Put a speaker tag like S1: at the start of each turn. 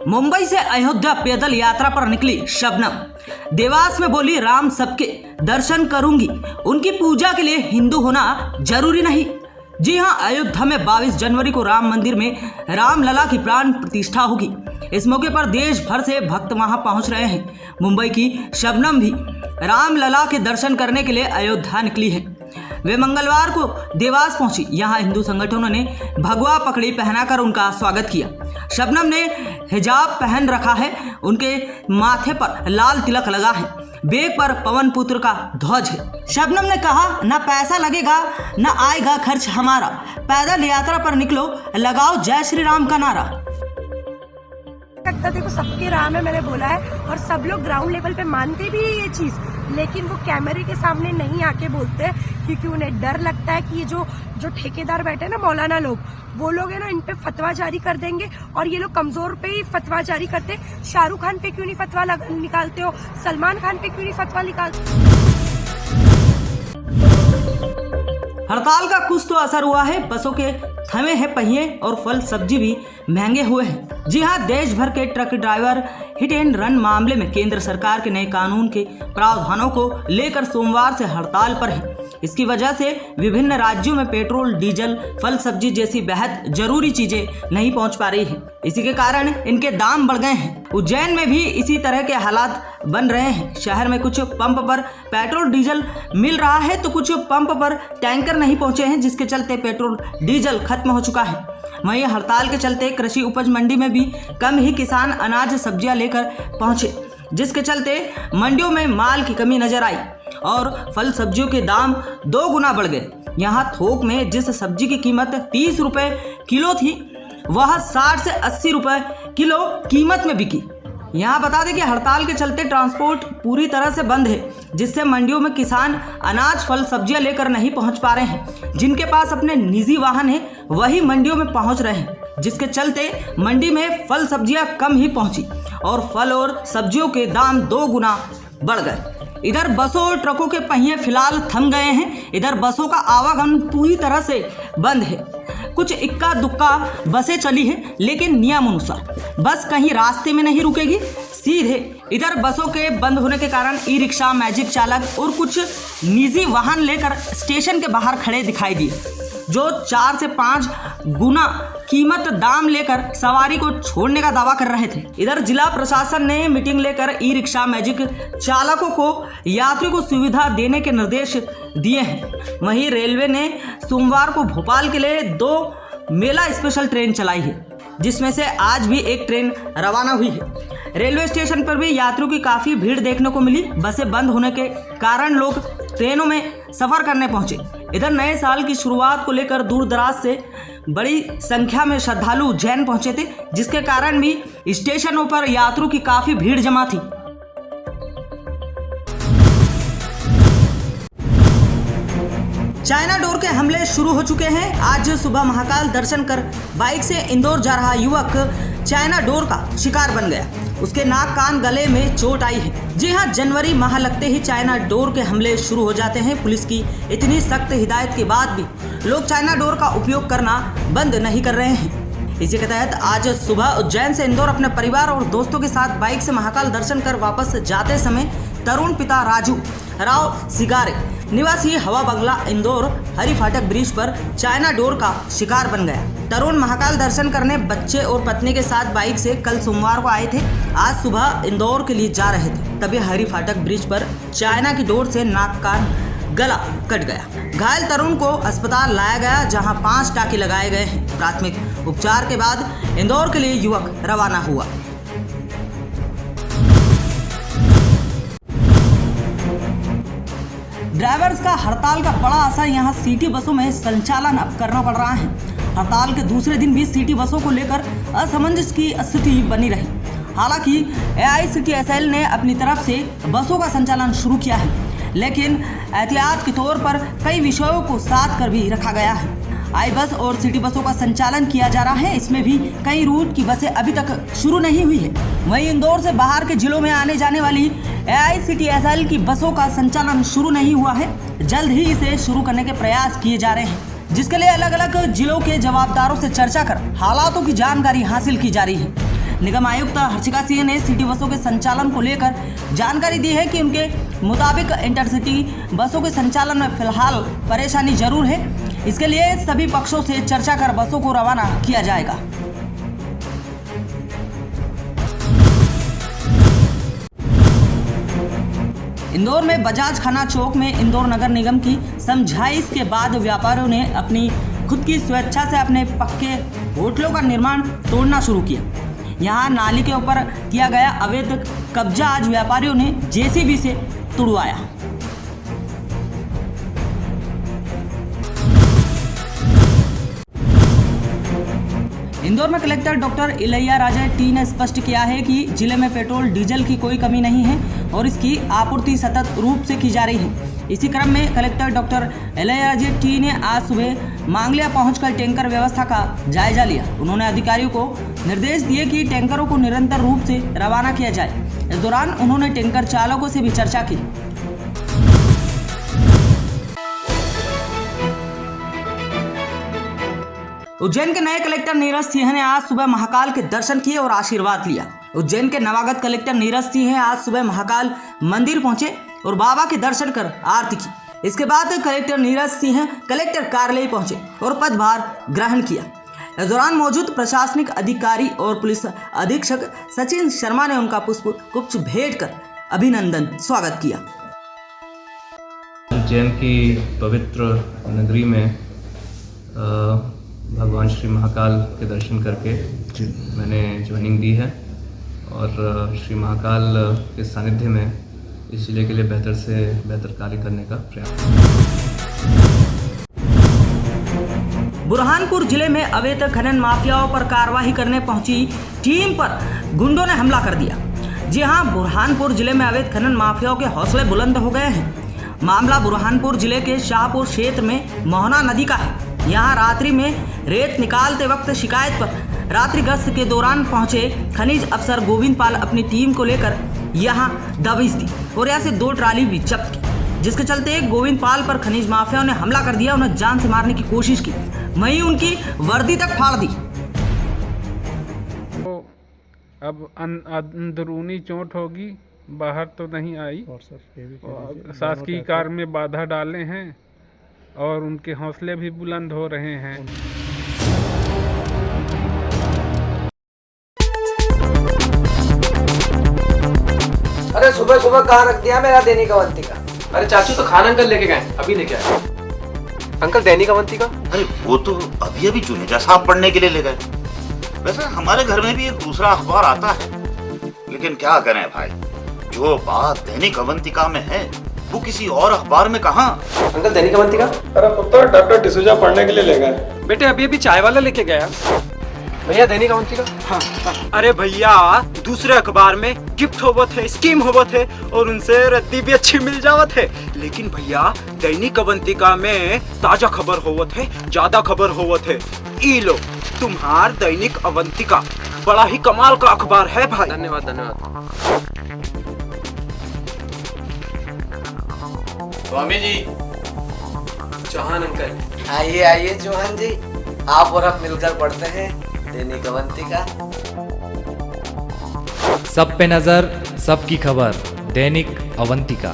S1: मुंबई से अयोध्या पैदल यात्रा पर निकली शबनम। देवास में बोली राम सबके दर्शन करूंगी, उनकी पूजा के लिए हिंदू होना जरूरी नहीं। जी हां, अयोध्या में 22 जनवरी को राम मंदिर में रामलला की प्राण प्रतिष्ठा होगी। इस मौके पर देश भर से भक्त वहां पहुंच रहे हैं। मुंबई की शबनम भी रामलला के दर्शन करने के लिए अयोध्या निकली है। वे मंगलवार को देवास पहुंची। यहां हिंदू संगठनों ने भगवा पगड़ी पहनाकर उनका स्वागत किया। शबनम ने हिजाब पहन रखा है, उनके माथे पर लाल तिलक लगा है, बेग पर पवन पुत्र का ध्वज है। शबनम ने कहा, न पैसा लगेगा न आएगा खर्च हमारा, पैदल यात्रा पर निकलो, लगाओ जय श्री राम का नारा।
S2: देखो सबके राम है, मैंने बोला है, और सब लोग ग्राउंड लेवल पे मानते भी है ये चीज, लेकिन वो कैमरे के सामने नहीं आके बोलते क्योंकि उन्हें डर लगता है कि ये जो ठेकेदार बैठे ना मौलाना लोग, वो लोग है ना इन पे फतवा जारी कर देंगे और ये लोग कमजोर पे ही फतवा जारी करते। शाहरुख खान पे क्यों नहीं फतवा निकालते हो, सलमान खान पे क्यों नहीं फतवा निकालते।
S1: हड़ताल का कुछ तो असर हुआ है। बसों के थमे हैं पहिए और फल सब्जी भी महंगे हुए हैं। जी हां, देश भर के truck driver hit and run मामले में केंद्र सरकार के नए कानून के प्रावधानों को लेकर सोमवार से हड़ताल पर हैं। इसकी वजह से विभिन्न राज्यों में पेट्रोल, डीजल, फल सब्जी जैसी बेहद जरूरी चीजें नहीं पहुंच पा रही हैं। इसी के कारण इनके दाम बढ़ गए हैं। उज्जैन में भी इसी तरह के हालात बन रहे हैं। शहर में कुछ पंप पर पेट्रोल डीजल मिल रहा है तो कुछ पंप पर टैंकर नहीं पहुंचे हैं, जिसके चलते पेट्रोल डीजल खत्म हो चुका है। वहीं हड़ताल के चलते कृषि उपज मंडी में भी कम ही किसान अनाज सब्जियां लेकर पहुंचे, जिसके चलते मंडियों में माल की कमी नजर आई और फल सब्जियों के दाम 2 गुना बढ़ गए। यहाँ थोक में जिस सब्जी की कीमत 30 रुपए किलो थी, वह 60 से 80 रुपए किलो कीमत में बिकी। यहाँ बता दें कि हड़ताल के चलते ट्रांसपोर्ट पूरी तरह से बंद है, जिससे मंडियों में किसान अनाज, फल, सब्जियां लेकर नहीं पहुंच पा रहे हैं। जिनके पास अपने निजी वाहन है वही मंडियों में पहुंच रहे हैं, जिसके चलते मंडी में फल सब्जियां कम ही पहुंची और फल और सब्जियों के दाम 2 गुना बढ़ गए। इधर बसों और ट्रकों के पहिए फिलहाल थम गए हैं। इधर बसों का आवागमन पूरी तरह से बंद है। कुछ इक्का दुक्का बसें चली हैं, लेकिन नियम अनुसार बस कहीं रास्ते में नहीं रुकेगी, सीधे। इधर बसों के बंद होने के कारण ई रिक्शा, मैजिक चालक और कुछ निजी वाहन लेकर स्टेशन के बाहर खड़े दिखाई दिए, जो 4 से 5 गुना कीमत दाम लेकर सवारी को छोड़ने का दावा कर रहे थे। इधर जिला प्रशासन ने मीटिंग लेकर ई रिक्शा, मैजिक चालकों को यात्रियों को सुविधा देने के निर्देश दिए हैं। वहीं रेलवे ने सोमवार को भोपाल के लिए 2 मेला स्पेशल ट्रेन चलाई है, जिसमें से आज भी एक ट्रेन रवाना हुई है। रेलवे स्टेशन पर भी यात्रियों की काफी भीड़ देखने को मिली। बसें बंद होने के कारण लोग ट्रेनों में सफर करने पहुंचे। इधर नए साल की शुरुआत को लेकर दूर दराज से बड़ी संख्या में श्रद्धालु उज्जैन पहुंचे थे, जिसके कारण भी स्टेशनों पर यात्रियों की काफी भीड़ जमा थी। चाइना डोर के हमले शुरू हो चुके हैं। आज सुबह महाकाल दर्शन कर बाइक से इंदौर जा रहा युवक चाइना डोर का शिकार बन गया। उसके नाक, कान, गले में चोट आई है। जी हां, जनवरी माह लगते ही चाइना डोर के हमले शुरू हो जाते हैं। पुलिस की इतनी सख्त हिदायत के बाद भी लोग चाइना डोर का उपयोग करना बंद नहीं कर रहे हैं। इसी के तहत आज सुबह उज्जैन से इंदौर अपने परिवार और दोस्तों के साथ बाइक से महाकाल दर्शन कर वापस जाते समय तरुण पिता राजू राव सिगारे निवासी हवा बंगला इंदौर हरी फाटक ब्रिज पर चाइना डोर का शिकार बन गया। तरुण महाकाल दर्शन करने बच्चे और पत्नी के साथ बाइक से कल सोमवार को आए थे। आज सुबह इंदौर के लिए जा रहे थे, तभी हरी फाटक ब्रिज पर चाइना की डोर से नाक, कान, गला कट गया। घायल तरुण को अस्पताल लाया गया, जहां 5 टाँके लगाए गए हैं। प्राथमिक उपचार के बाद इंदौर के लिए युवक रवाना हुआ। ड्राइवर्स का हड़ताल का बड़ा असर यहाँ सिटी बसों में संचालन अब करना पड़ रहा है। हड़ताल के दूसरे दिन भी सिटी बसों को लेकर असमंजस की स्थिति बनी रही। हालांकि AICTSL ने अपनी तरफ से बसों का संचालन शुरू किया है, लेकिन एहतियात के तौर पर कई विषयों को साथ कर भी रखा गया है। आई बस और सिटी बसों का संचालन किया जा रहा है। इसमें भी कई रूट की बसें अभी तक शुरू नहीं हुई है। वहीं इंदौर से बाहर के जिलों में आने जाने वाली AICTSL की बसों का संचालन शुरू नहीं हुआ है। जल्द ही इसे शुरू करने के प्रयास किए जा रहे हैं, जिसके लिए अलग अलग जिलों के जवाबदारों से चर्चा कर हालातों की जानकारी हासिल की जा रही है। निगम आयुक्त हर्षिका सिंह ने सिटी बसों के संचालन को लेकर जानकारी दी है कि उनके मुताबिक इंटरसिटी बसों के संचालन में फिलहाल परेशानी जरूर है। इसके लिए सभी पक्षों से चर्चा कर बसों को रवाना किया जाएगा। इंदौर में बजाज खाना चौक में इंदौर नगर निगम की समझाइश के बाद व्यापारियों ने अपनी खुद की स्वेच्छा से अपने पक्के होटलों का निर्माण तोड़ना शुरू किया। यहां नाली के ऊपर किया गया अवैध कब्जा आज व्यापारियों ने जेसीबी से तुड़वाया। इंदौर में collector doctor Ilaiya Raja T ने स्पष्ट किया है कि जिले में पेट्रोल डीजल की कोई कमी नहीं है और इसकी आपूर्ति सतत रूप से की जा रही है। इसी क्रम में collector doctor Ilaiya Raja T ने आज सुबह मांगलिया पहुंचकर टैंकर व्यवस्था का जायजा लिया। उन्होंने अधिकारियों को निर्देश दिए कि टैंकरों को निरंतर रूप से रवाना किया जाए। इस दौरान उन्होंने टैंकर चालकों से भी चर्चा की। उज्जैन के नए कलेक्टर नीरज सिंह ने आज सुबह महाकाल के दर्शन किए और आशीर्वाद लिया। उज्जैन के नवागत कलेक्टर नीरज सिंह आज सुबह महाकाल मंदिर पहुंचे और बाबा के दर्शन कर आरती की। इसके बाद कलेक्टर नीरज सिंह कलेक्टर कार्यालय पहुंचे और पदभार ग्रहण किया। इस दौरान मौजूद प्रशासनिक अधिकारी और पुलिस अधीक्षक सचिन शर्मा ने उनका पुष्प गुच्छ भेंट कर अभिनंदन स्वागत किया।
S3: उज्जैन की पवित्र नगरी में भगवान श्री महाकाल के दर्शन करके मैंने ज्वाइनिंग दी है और श्री महाकाल के सानिध्य में इस जिले के लिए बेहतर से बेहतर कार्य करने का प्रयास।
S1: बुरहानपुर जिले में अवैध खनन माफियाओं पर कार्रवाई करने पहुंची टीम पर गुंडों ने हमला कर दिया। जी हां, बुरहानपुर जिले में अवैध खनन माफियाओं के हौसले बुलंद हो गए हैं। मामला बुरहानपुर जिले के शाहपुर क्षेत्र में मोहना नदी का है। यहाँ रात्रि में रेत निकालते वक्त शिकायत पर रात्रि गश्त के दौरान पहुंचे खनिज अफसर गोविंद पाल अपनी टीम को लेकर यहाँ दबिश दी और यहाँ से 2 ट्राली भी जब्त की, जिसके चलते गोविंद पाल पर खनिज माफियाओं ने हमला कर दिया। उन्हें जान से मारने की कोशिश की, वहीं उनकी वर्दी तक फाड़ दी।
S4: तो अब अंदरूनी चोट होगी, बाहर तो नहीं आई। शासकीय कार्य में बाधा डाले हैं और उनके हौसले भी बुलंद हो रहे हैं।
S5: अरे सुबह सुबह कहाँ रख दिया मेरा दैनिक अवंती का?
S6: अरे चाचू तो खाना अंकल लेके गए, अभी लेके आए। अंकल दैनिक अवंती का?
S7: अरे वो तो अभी अभी जुनेजा साहब पढ़ने के लिए ले गए। वैसे हमारे घर में भी एक दूसरा अखबार आता है, लेकिन क्या करें भाई, जो बात दैनिक अवंतिका में है वो किसी और अखबार में कहाँ।
S6: अंकल दैनिक अवंतिका?
S8: अरे पुत्र डॉक्टर डिसूजा पढ़ने के लिए ले गए।
S6: बेटे अभी अभी चाय वाला लेके गया। भैया दैनिक अवंतिका?
S9: हाँ। अरे भैया दूसरे अखबार में गिफ्ट होवत है, स्कीम होवत है और उनसे रद्दी भी अच्छी मिल जावत है, लेकिन भैया दैनिक अवंतिका में ताजा खबर होवत है, ज्यादा खबर होवत है। ई लो तुम्हार दैनिक अवंतिका, बड़ा ही कमाल का अखबार है भाई।
S6: धन्यवाद धन्यवाद। स्वामी जी, चौहान अंकल।
S5: आइए आइए चौहान जी, आप और हम मिलकर पढ़ते हैं दैनिक अवंतिका।
S10: सब पे नजर, सबकी खबर, दैनिक अवंतिका।